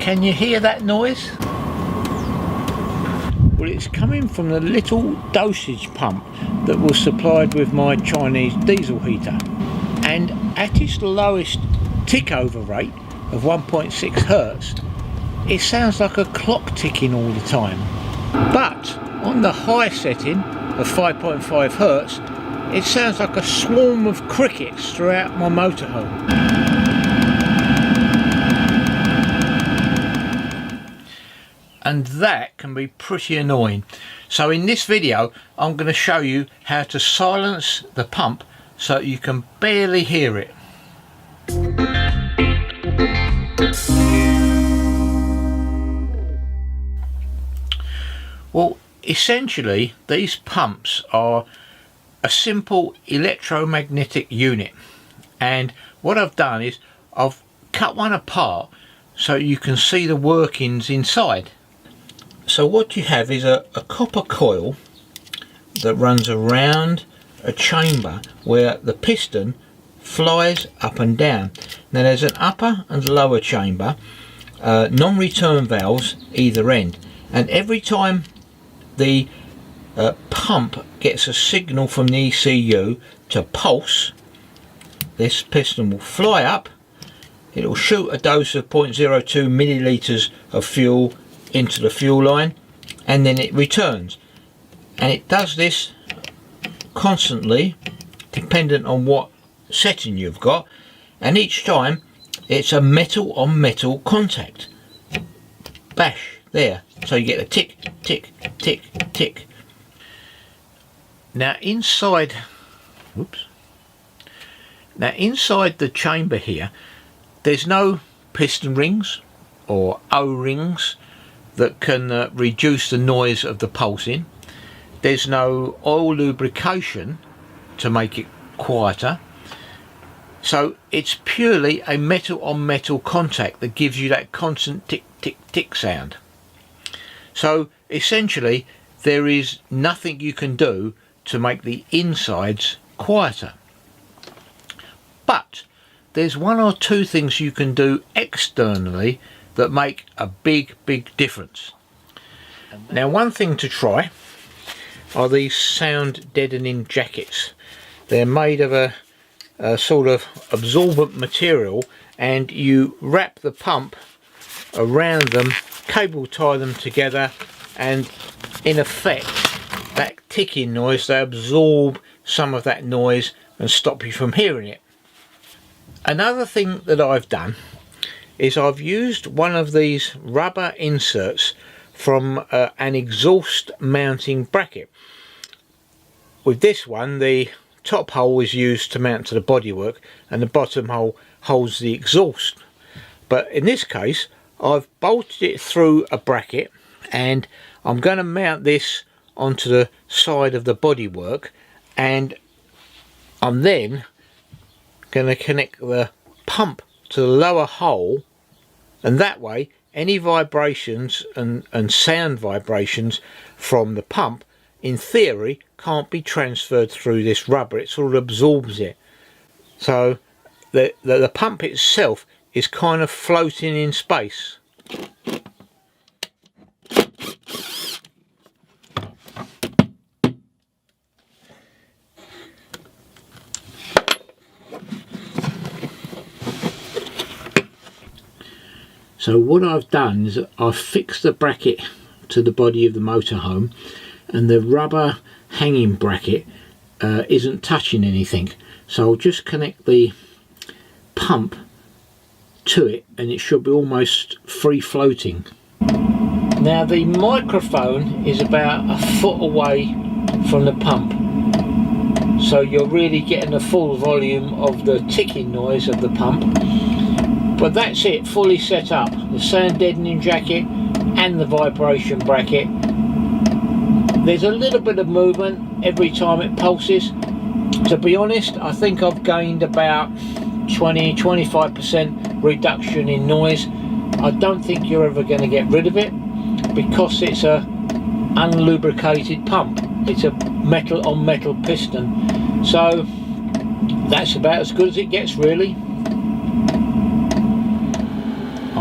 Can you hear that noise? Well, it's coming from the little dosage pump that was supplied with my Chinese diesel heater, and at its lowest tick over rate of 1.6 Hertz, it sounds like a clock ticking all the time. But on the high setting of 5.5 Hertz, it sounds like a swarm of crickets throughout my motorhome. And that can be pretty annoying. So in this video I'm going to show you how to silence the pump so you can barely hear it. Well, essentially these pumps are a simple electromagnetic unit, and what I've done is I've cut one apart so you can see the workings inside. So what you have is a copper coil that runs around a chamber where the piston flies up and down. Now there's an upper and lower chamber, non-return valves either end, and every time the pump gets a signal from the ECU to pulse, this piston will fly up, it will shoot a dose of 0.02 millilitres of fuel into the fuel line, and then it returns, and it does this constantly dependent on what setting you've got, and each time it's a metal on metal contact. Bash, there, so you get a tick tick tick tick. Now inside the chamber here, there's no piston rings or O-rings that can reduce the noise of the pulsing. There's no oil lubrication to make it quieter. So it's purely a metal on metal contact that gives you that constant tick tick tick sound. So essentially there is nothing you can do to make the insides quieter. But there's one or two things you can do externally that make a big difference. Now one thing to try are these sound deadening jackets. They're made of a sort of absorbent material, and you wrap the pump around them, cable tie them together, and in effect that ticking noise, they absorb some of that noise and stop you from hearing it. Another thing that I've done is I've used one of these rubber inserts from an exhaust mounting bracket. With this one, the top hole is used to mount to the bodywork and the bottom hole holds the exhaust. But in this case I've bolted it through a bracket, and I'm going to mount this onto the side of the bodywork, and I'm then going to connect the pump to the lower hole, and that way any vibrations and sound vibrations from the pump in theory can't be transferred through this rubber. It sort of absorbs it, so the pump itself is kind of floating in space. So what I've done is I've fixed the bracket to the body of the motorhome, and the rubber hanging bracket isn't touching anything. So I'll just connect the pump to it and it should be almost free floating. Now the microphone is about a foot away from the pump, so you're really getting the full volume of the ticking noise of the pump. But that's it, fully set up. The sound deadening jacket and the vibration bracket. There's a little bit of movement every time it pulses. To be honest, I think I've gained about 20-25% reduction in noise. I don't think you're ever going to get rid of it because it's a unlubricated pump. It's a metal on metal piston. So that's about as good as it gets, really.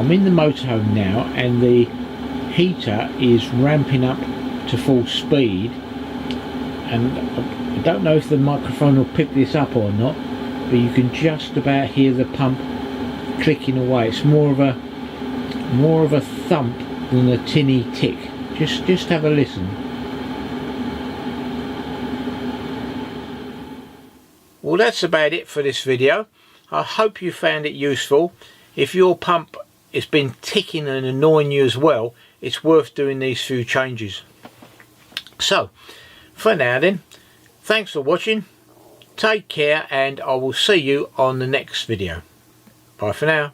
I'm in the motorhome now, and the heater is ramping up to full speed, and I don't know if the microphone will pick this up or not, but you can just about hear the pump clicking away. It's more of a thump than a tinny tick. Just have a listen. Well, that's about it for this video. I hope you found it useful. If your pump has been ticking and annoying you as well, it's worth doing these few changes. So for now then, thanks for watching, take care, and I will see you on the next video. Bye for now.